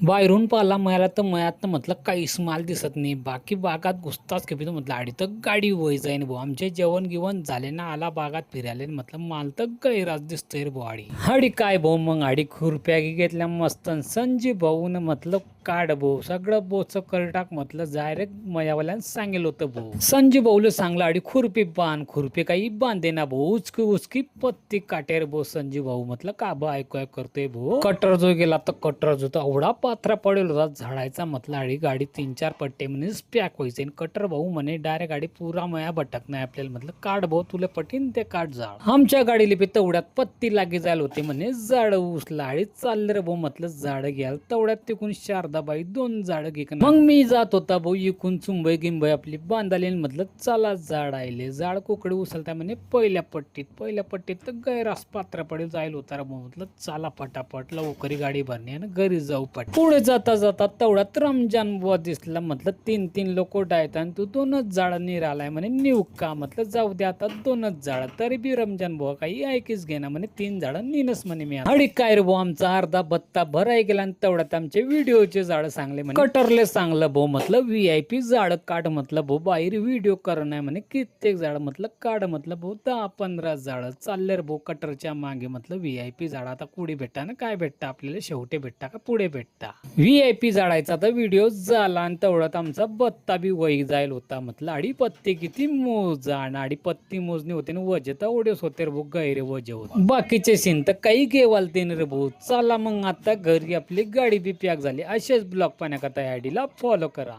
बाहेरून पाहिला मला तर मयात म्हटलं काहीच माल दिसत नाही. बाकी बागात घुसताच खेपितो म्हटलं आडी तर गाडी वय जाईन भाऊ. आमचे जेवण गिवण झाले ना आला बागात फिरायला म्हटलं माल तर गैराज दिसतोय रे भाऊ. आडी काय भाऊ मग आडी खुरप्या घेतल्या मस्त संजीव भाऊ न म्हटलं काढ भाऊ सगळं बोच कर टाक म्हटलं डायरेक्ट मयावाल्यानं सांगेल होतं भाऊ. संजीव भाऊला सांगलं आडी खुरपी बांध. खुरपी काही बांधे ना भाऊ. उचकी उचकी पत्ती काटेर भाऊ. संजीव भाऊ म्हटलं का बा ऐकू करतोय भाऊ. कटर जो गेला तर कटर जो एवढा पात्रा पडेल होता झाडायचा म्हटलं आडी गाडी 3-4 पट्टे म्हणे पॅक व्हायचे. कटर भाऊ म्हणे डायरेक्ट गाडी पुरा मया भटक नाही आपल्याला. म्हटलं काढ भाऊ तुला पटीन ते काढ झाड. आमच्या गाडीला बी तेवढ्यात पत्ती लागी जायला होते म्हणे झाड उचला आडी चाललं रे भाऊ. म्हटलं झाड घ्याल तेवढ्यात तिकून शारदाबाई 2 झाड घे. मग मी जात होता भाऊ इकून चुंबई गिंबई आपली बांधाली. म्हटलं चला झाड आले. झाड कोकडे उचलता म्हणे पहिल्या पट्टीत तर गैरास पात्रा पडेल जायला होता रे भाऊ. म्हटलं चला पटापट लवकरी गाडी भरणे आणि घरी जाऊ पट. पुढे जाता जाता तेवढ्यात रमजान बुवा दिसला. म्हटलं 3 लोक डायत आणि तू 2च झाड निरालाय म्हणे निव का. म्हटलं जाऊ दे आता 2च झाड. तरी बी रमजान बुवा काही ऐकीच घेणार म्हणे 3 झाड नीनच म्हणे मी. अडी काय रे भाऊ आमचा अर्धा बत्ता भराय गेला आणि तेवढ्यात आमचे व्हिडिओचे झाड सांगले म्हणे कटरले सांगलं भाऊ. म्हटलं VIP झाड काढ. म्हटलं भाऊ बाहेर व्हिडिओ करणं आहे म्हणे कित्येक झाड. म्हटलं काढ. म्हटलं भाऊ 10-15 झाड चालले रे भाऊ कटरच्या मागे. म्हटलं VIP झाड आता कुठे भेटता ना काय भेटतं आपल्याला शेवटे भेटता का पुढे भेटता. VIP झाडायचा तर व्हिडिओ झाला आणि तेवढ्यात आमचा बत्ता बी वही जाईल होता. म्हटलं आडी पत्ती किती मोजा आणि आडी पत्ती मोजणी होते ना वजे तर ओढेच होते रे भाऊ गैरे वजे होते. बाकीचे सीन तर काही घेवालते ना रे भाऊ. चला मग आता घरी आपली गाडी बी पॅक झाली. असेच ब्लॉग पाहण्याकरता आयडीला फॉलो करा.